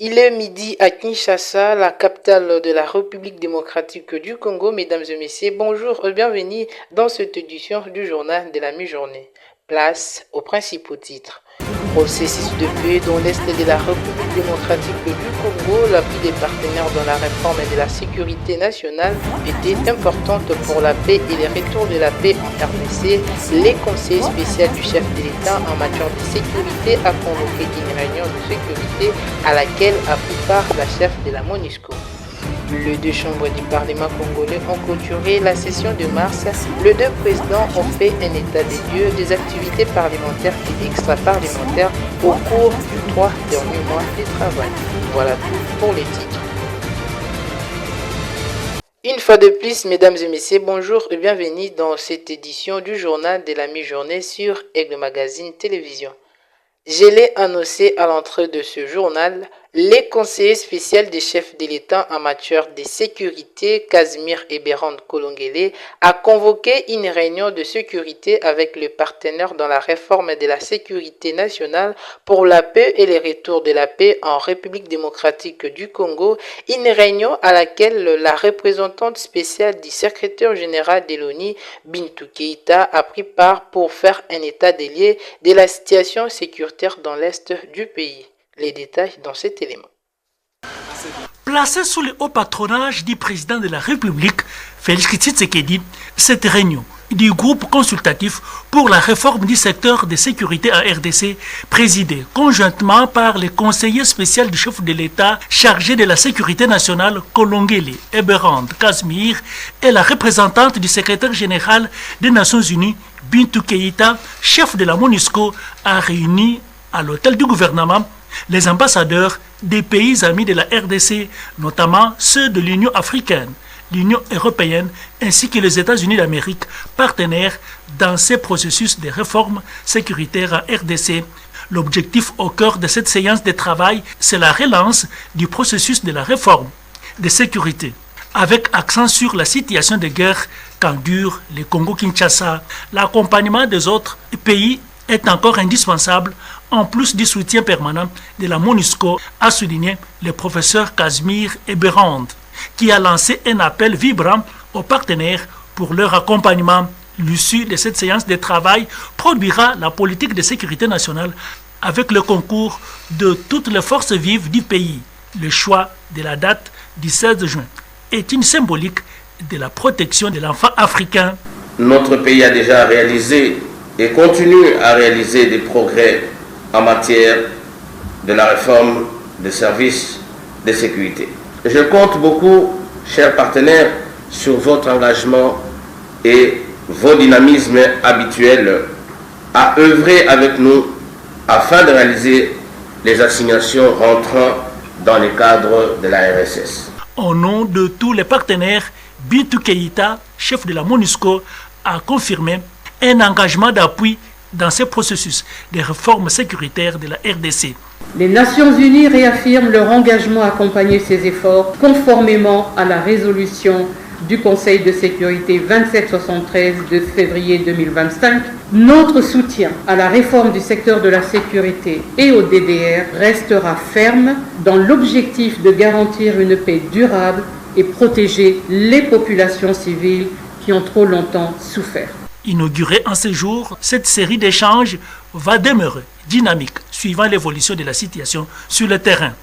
Il est midi à Kinshasa, la capitale de la République démocratique du Congo. Mesdames et messieurs, bonjour et bienvenue dans cette édition du journal de la mi-journée. Place aux principaux titres. Processus de paix dans l'Est de la République démocratique du Congo, l'appui des partenaires dans la réforme de la sécurité nationale était importante pour la paix et le retour de la paix en RDC. Les conseils spéciaux du chef de l'État en matière de sécurité a convoqué une réunion de sécurité à laquelle a pris part la chef de la MONUSCO. Les deux chambres du Parlement congolais ont clôturé la session de mars. Les deux présidents ont fait un état des lieux des activités parlementaires et extra-parlementaires au cours des 3 derniers mois de travail. Voilà tout pour les titres. Une fois de plus, mesdames et messieurs, bonjour et bienvenue dans cette édition du journal de la mi-journée sur Aigle Magazine Télévision. Je l'ai annoncé à l'entrée de ce journal, les conseillers spéciaux des chefs de l'État en matière de sécurité, Casimir Eberand Kolongele, a convoqué une réunion de sécurité avec les partenaires dans la réforme de la sécurité nationale pour la paix et le retour de la paix en République démocratique du Congo, une réunion à laquelle la représentante spéciale du secrétaire général de l'ONU, Bintou Keïta, a pris part pour faire un état des lieux de la situation sécuritaire dans l'Est du pays. Les détails dans cet élément. Placée sous le haut patronage du président de la République, Félix Tshisekedi, cette réunion du groupe consultatif pour la réforme du secteur de sécurité en RDC, présidée conjointement par les conseillers spéciaux du chef de l'État chargé de la sécurité nationale, Kolongele Eberand Casimir, et la représentante du secrétaire général des Nations Unies, Bintou Keïta, chef de la MONUSCO, a réuni à l'hôtel du gouvernement les ambassadeurs des pays amis de la RDC, notamment ceux de l'Union africaine, l'Union européenne ainsi que les États-Unis d'Amérique, partenaires dans ces processus de réforme sécuritaire en RDC. L'objectif au cœur de cette séance de travail, c'est la relance du processus de la réforme de sécurité, avec accent sur la situation de guerre qu'endure le Congo-Kinshasa. L'accompagnement des autres pays est encore indispensable en plus du soutien permanent de la MONUSCO, a souligné le professeur Casimir Eberand, qui a lancé un appel vibrant aux partenaires pour leur accompagnement. L'issue de cette séance de travail produira la politique de sécurité nationale avec le concours de toutes les forces vives du pays. Le choix de la date du 16 juin est une symbolique de la protection de l'enfant africain. Notre pays a déjà réalisé et continue à réaliser des progrès en matière de la réforme des services de sécurité. Je compte beaucoup, chers partenaires, sur votre engagement et vos dynamismes habituels à œuvrer avec nous afin de réaliser les assignations rentrant dans le cadre de la RSS. Au nom de tous les partenaires, Bintou Keïta, chef de la MONUSCO, a confirmé un engagement d'appui dans ce processus de réforme sécuritaire de la RDC. Les Nations Unies réaffirment leur engagement à accompagner ces efforts conformément à la résolution du Conseil de sécurité 2773 de février 2025. Notre soutien à la réforme du secteur de la sécurité et au DDR restera ferme dans l'objectif de garantir une paix durable et protéger les populations civiles qui ont trop longtemps souffert. Inaugurée en ce jour, cette série d'échanges va demeurer dynamique suivant l'évolution de la situation sur le terrain.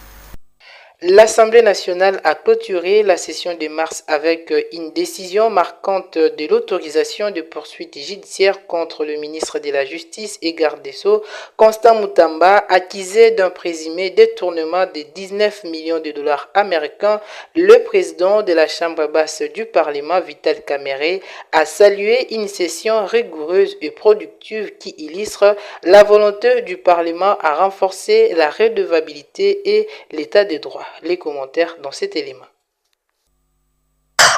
L'Assemblée nationale a clôturé la session de mars avec une décision marquante de l'autorisation de poursuites judiciaires contre le ministre de la Justice et garde des Sceaux, Constant Mutamba, accusé d'un présumé détournement de 19 millions de dollars américains. Le président de la Chambre basse du Parlement, Vital Kamerhe, a salué une session rigoureuse et productive qui illustre la volonté du Parlement à renforcer la redevabilité et l'état de droit. Les commentaires dans cet élément.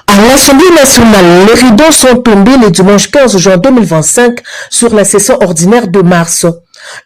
À l'Assemblée nationale, les rideaux sont tombés le dimanche 15 juin 2025 sur la session ordinaire de mars.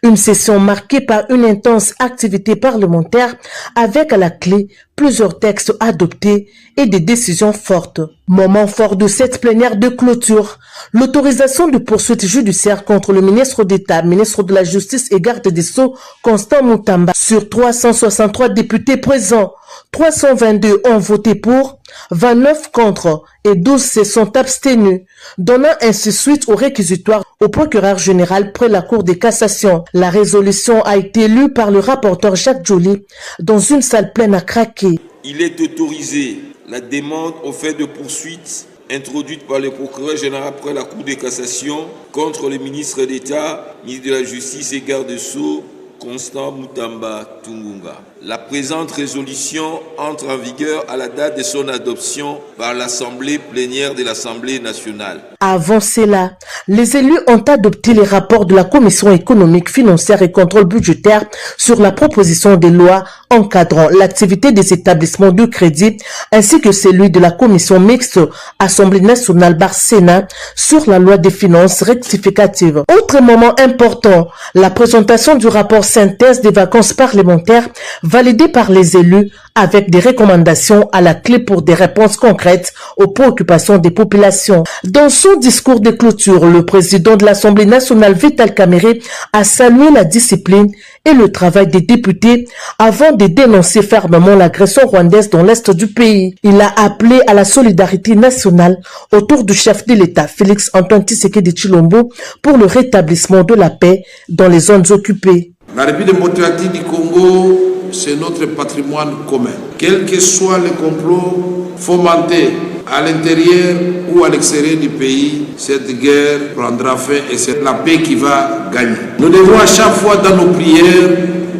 Une session marquée par une intense activité parlementaire avec à la clé plusieurs textes adoptés et des décisions fortes. Moment fort de cette plénière de clôture, l'autorisation de poursuite judiciaire contre le ministre d'État, ministre de la Justice et garde des Sceaux, Constant Moutamba. Sur 363 députés présents, 322 ont voté pour, 29 contre et 12 se sont abstenus, donnant ainsi suite au réquisitoire au procureur général près la Cour de cassation. La résolution a été lue par le rapporteur Jacques Joly dans une salle pleine à craquer. Il est autorisé la demande au fait de poursuite introduite par le procureur général près la Cour de cassation contre le ministre d'État, ministre de la Justice et garde des Sceaux, Constant Moutamba Tungunga. La présente résolution entre en vigueur à la date de son adoption par l'Assemblée plénière de l'Assemblée nationale. Avant cela, les élus ont adopté les rapports de la Commission économique, financière et contrôle budgétaire sur la proposition de loi encadrant l'activité des établissements de crédit ainsi que celui de la Commission mixte Assemblée nationale Sénat sur la loi des finances rectificative. Autre moment important, la présentation du rapport synthèse des vacances parlementaires validé par les élus avec des recommandations à la clé pour des réponses concrètes aux préoccupations des populations. Dans son discours de clôture, le président de l'Assemblée nationale, Vital Kamerhe, a salué la discipline et le travail des députés avant de dénoncer fermement l'agression rwandaise dans l'est du pays. Il a appelé à la solidarité nationale autour du chef de l'État, Félix Antoine Tshisekedi Tshilombo, pour le rétablissement de la paix dans les zones occupées. La République démocratique du Congo, c'est notre patrimoine commun. Quels que soient les complots fomentés à l'intérieur ou à l'extérieur du pays, cette guerre prendra fin et c'est la paix qui va gagner. Nous devons à chaque fois dans nos prières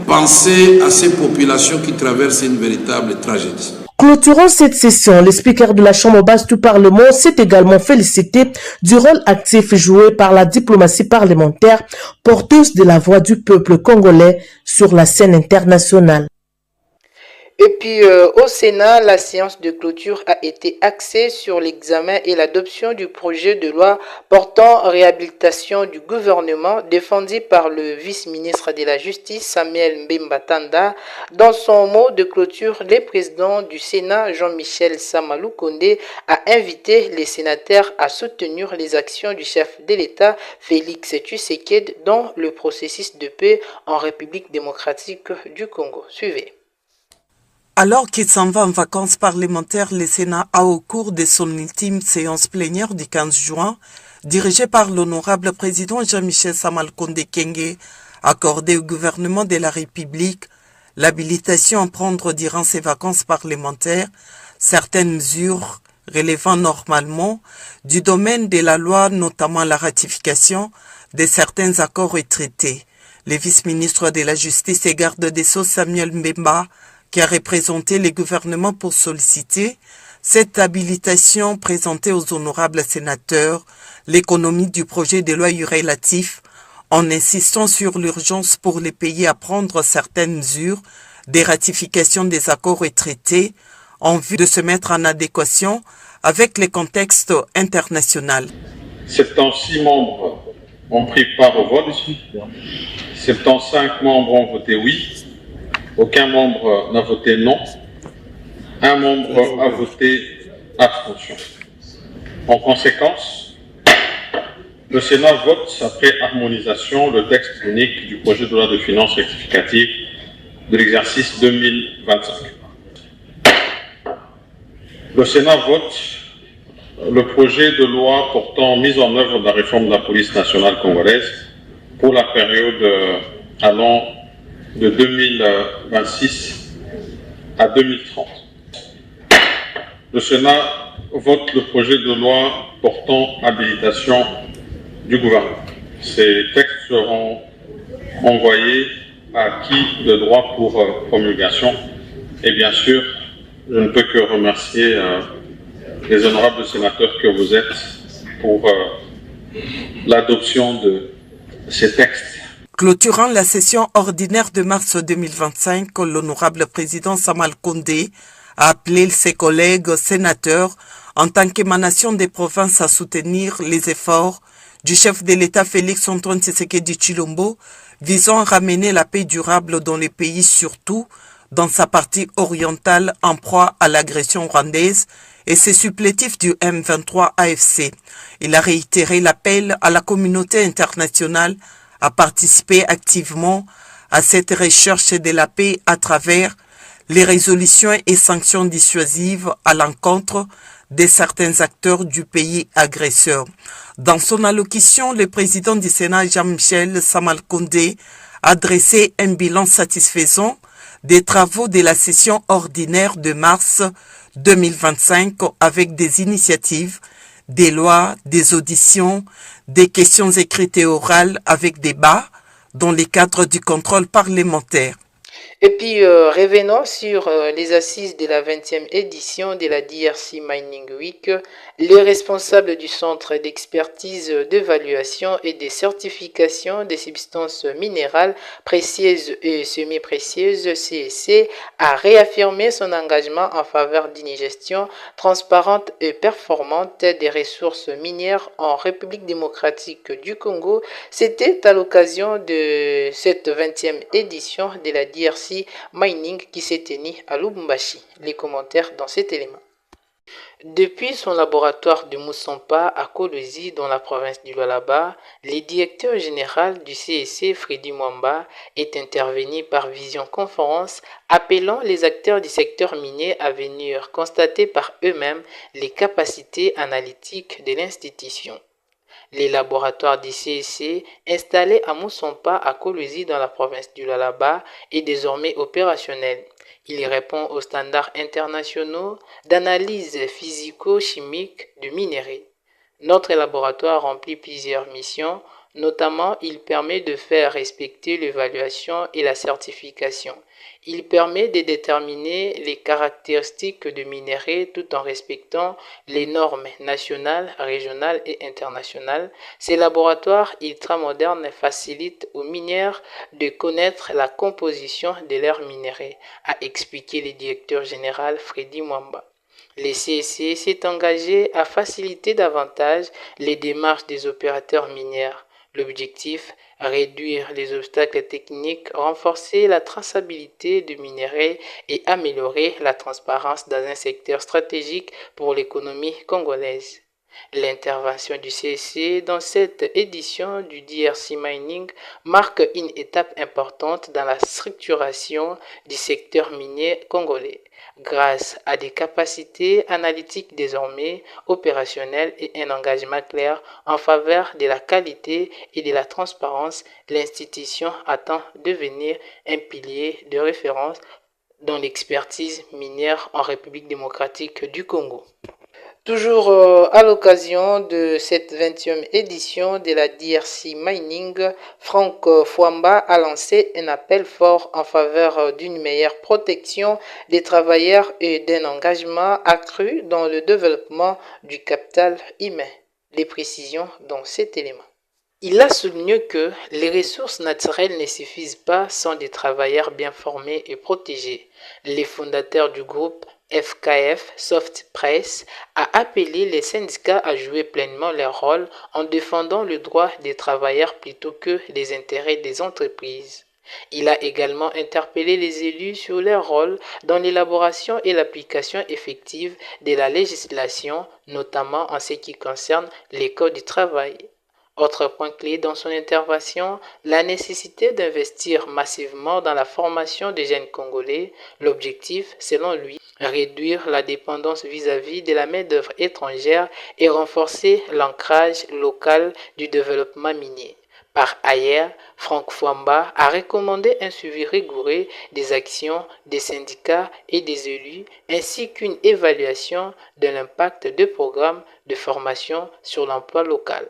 penser à ces populations qui traversent une véritable tragédie. Clôturant cette session, le speaker de la Chambre basse du Parlement s'est également félicité du rôle actif joué par la diplomatie parlementaire, porteuse de la voix du peuple congolais sur la scène internationale. Et puis au Sénat, la séance de clôture a été axée sur l'examen et l'adoption du projet de loi portant réhabilitation du gouvernement défendu par le vice-ministre de la Justice Samuel Mbemba Tanda. Dans son mot de clôture, le président du Sénat Jean-Michel Samalou Kondé a invité les sénateurs à soutenir les actions du chef de l'État Félix Tshisekedi dans le processus de paix en République démocratique du Congo. Suivez. Alors qu'il s'en va en vacances parlementaires, le Sénat a, au cours de son ultime séance plénière du 15 juin, dirigée par l'honorable président Jean-Michel Samal-Kondé Kenge, accordé au gouvernement de la République l'habilitation à prendre durant ses vacances parlementaires certaines mesures relevant normalement du domaine de la loi, notamment la ratification de certains accords et traités. Le vice-ministre de la Justice et garde des Sceaux Samuel Mbemba, qui a représenté les gouvernements pour solliciter cette habilitation présentée aux honorables sénateurs, l'économie du projet de loi relatif, en insistant sur l'urgence pour les pays à prendre certaines mesures des ratifications des accords et traités en vue de se mettre en adéquation avec les contextes internationaux. 76 membres ont pris part au vote, 75 membres ont voté oui, aucun membre n'a voté non, un membre a voté abstention. En conséquence, le Sénat vote après harmonisation le texte unique du projet de loi de finances rectificative de l'exercice 2025. Le Sénat vote le projet de loi portant mise en œuvre de la réforme de la police nationale congolaise pour la période allant de 2026 à 2030. Le Sénat vote le projet de loi portant habilitation du gouvernement. Ces textes seront envoyés à qui de droit pour promulgation. Et bien sûr, je ne peux que remercier les honorables sénateurs que vous êtes pour l'adoption de ces textes. Clôturant la session ordinaire de mars 2025, l'honorable président Samal Kondé a appelé ses collègues sénateurs en tant qu'émanation des provinces à soutenir les efforts du chef de l'État Félix Antoine Tshisekedi Tshilombo visant à ramener la paix durable dans les pays, surtout dans sa partie orientale en proie à l'agression rwandaise et ses supplétifs du M23 AFC. Il a réitéré l'appel à la communauté internationale à participer activement à cette recherche de la paix à travers les résolutions et sanctions dissuasives à l'encontre de certains acteurs du pays agresseur. Dans son allocution, le président du Sénat, Jean-Michel Samal-Kondé, a dressé un bilan satisfaisant des travaux de la session ordinaire de mars 2025 avec des initiatives, des lois, des auditions, des questions écrites et orales avec débat dans le cadre du contrôle parlementaire. Et puis, revenons sur les assises de la 20e édition de la DRC Mining Week. Les responsables du Centre d'expertise, d'évaluation et de certification des substances minérales précieuses et semi-précieuses, CSC, a réaffirmé son engagement en faveur d'une gestion transparente et performante des ressources minières en République démocratique du Congo. C'était à l'occasion de cette 20e édition de la DRC Mining qui s'est tenu à Lubumbashi. Les commentaires dans cet élément. Depuis son laboratoire de Moussampa à Kolwezi dans la province du Lualaba, le directeur général du CSC, Freddy Mwamba, est intervenu par visioconférence appelant les acteurs du secteur minier à venir constater par eux-mêmes les capacités analytiques de l'institution. Les laboratoires du CSC, installés à Moussampa à Kolwezi dans la province du Lualaba, est désormais opérationnel. Il répond aux standards internationaux d'analyse physico-chimique du minerai. Notre laboratoire remplit plusieurs missions, notamment il permet de faire respecter l'évaluation et la certification. Il permet de déterminer les caractéristiques du minerai tout en respectant les normes nationales, régionales et internationales. Ces laboratoires ultramodernes facilitent aux mineurs de connaître la composition de leurs minerais, a expliqué le directeur général Freddy Mwamba. Le CSC s'est engagé à faciliter davantage les démarches des opérateurs miniers. L'objectif, réduire les obstacles techniques, renforcer la traçabilité du minerai et améliorer la transparence dans un secteur stratégique pour l'économie congolaise. L'intervention du CSC dans cette édition du DRC Mining marque une étape importante dans la structuration du secteur minier congolais. Grâce à des capacités analytiques désormais opérationnelles et un engagement clair en faveur de la qualité et de la transparence, l'institution attend devenir un pilier de référence dans l'expertise minière en République démocratique du Congo. Toujours à l'occasion de cette 20e édition de la DRC Mining, Franck Fouamba a lancé un appel fort en faveur d'une meilleure protection des travailleurs et d'un engagement accru dans le développement du capital humain. Les précisions dans cet élément. Il a souligné que les ressources naturelles ne suffisent pas sans des travailleurs bien formés et protégés. Les fondateurs du groupe FKF Soft Press a appelé les syndicats à jouer pleinement leur rôle en défendant le droit des travailleurs plutôt que les intérêts des entreprises. Il a également interpellé les élus sur leur rôle dans l'élaboration et l'application effective de la législation, notamment en ce qui concerne les codes du travail. Autre point clé dans son intervention, la nécessité d'investir massivement dans la formation des jeunes Congolais. L'objectif, selon lui, réduire la dépendance vis-à-vis de la main-d'œuvre étrangère et renforcer l'ancrage local du développement minier. Par ailleurs, Franck Fouamba a recommandé un suivi rigoureux des actions des syndicats et des élus, ainsi qu'une évaluation de l'impact des programmes de formation sur l'emploi local.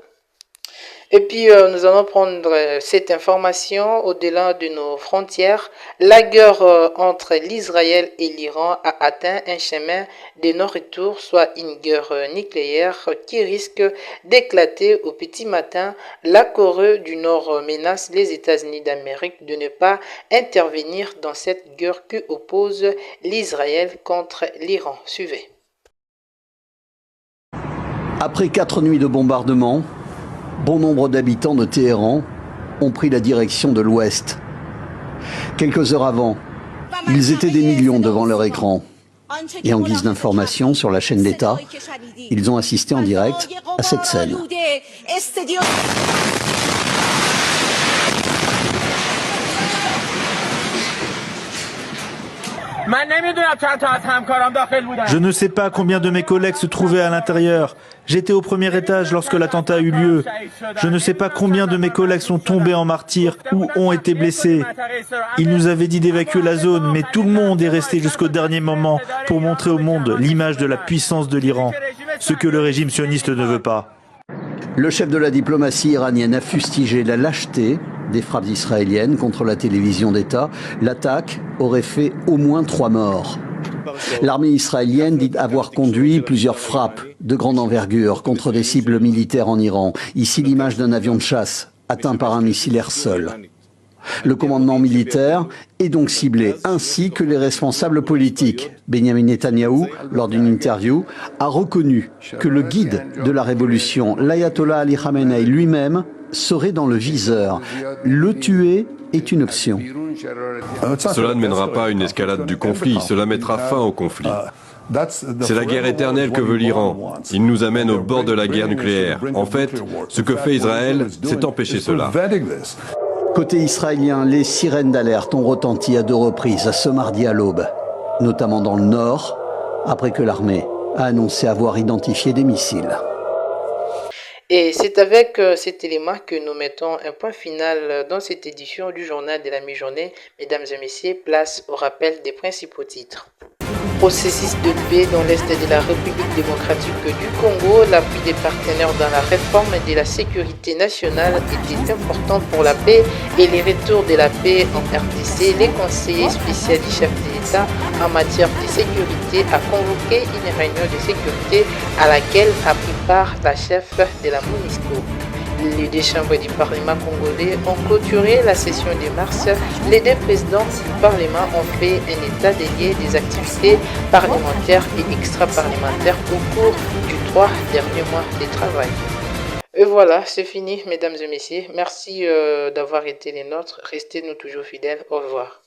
Et puis, nous allons prendre cette information au-delà de nos frontières. La guerre entre l'Israël et l'Iran a atteint un chemin de non-retour, soit une guerre nucléaire qui risque d'éclater au petit matin. La Corée du Nord menace les États-Unis d'Amérique de ne pas intervenir dans cette guerre qui oppose l'Israël contre l'Iran. Suivez. Après 4 nuits de bombardement, bon nombre d'habitants de Téhéran ont pris la direction de l'Ouest. Quelques heures avant, ils étaient des millions devant leur écran. Et en guise d'information sur la chaîne d'État, ils ont assisté en direct à cette scène. Je ne sais pas combien de mes collègues se trouvaient à l'intérieur. J'étais au premier étage lorsque l'attentat a eu lieu. Je ne sais pas combien de mes collègues sont tombés en martyrs ou ont été blessés. Ils nous avaient dit d'évacuer la zone, mais tout le monde est resté jusqu'au dernier moment pour montrer au monde l'image de la puissance de l'Iran, ce que le régime sioniste ne veut pas. Le chef de la diplomatie iranienne a fustigé la lâcheté des frappes israéliennes contre la télévision d'État. L'attaque aurait fait au moins 3 morts. L'armée israélienne dit avoir conduit plusieurs frappes de grande envergure contre des cibles militaires en Iran. Ici l'image d'un avion de chasse atteint par un missile air-sol. Le commandement militaire est donc ciblé, ainsi que les responsables politiques. Benjamin Netanyahou, lors d'une interview, a reconnu que le guide de la révolution, l'ayatollah Ali Khamenei lui-même, serait dans le viseur. Le tuer est une option. Cela ne mènera pas à une escalade du conflit, cela mettra fin au conflit. C'est la guerre éternelle que veut l'Iran. Il nous amène au bord de la guerre nucléaire. En fait, ce que fait Israël, c'est empêcher cela. Côté israélien, les sirènes d'alerte ont retenti à 2 reprises ce mardi à l'aube, notamment dans le nord, après que l'armée a annoncé avoir identifié des missiles. Et c'est avec cet élément que nous mettons un point final dans cette édition du journal de la mi-journée. Mesdames et messieurs, place au rappel des principaux titres. Processus de paix dans l'Est de la République démocratique du Congo, l'appui des partenaires dans la réforme de la sécurité nationale était important pour la paix et les retours de la paix en RDC. Les conseillers spéciaux du chef de l'État en matière de sécurité a convoqué une réunion de sécurité à laquelle a pris part la chef de la MONUSCO. Les 2 chambres du Parlement congolais ont clôturé la session de mars. Les 2 présidents du Parlement ont fait un état des lieux des activités parlementaires et extra-parlementaires au cours du 3 derniers mois de travail. Et voilà, c'est fini, mesdames et messieurs. Merci d'avoir été les nôtres. Restez-nous toujours fidèles. Au revoir.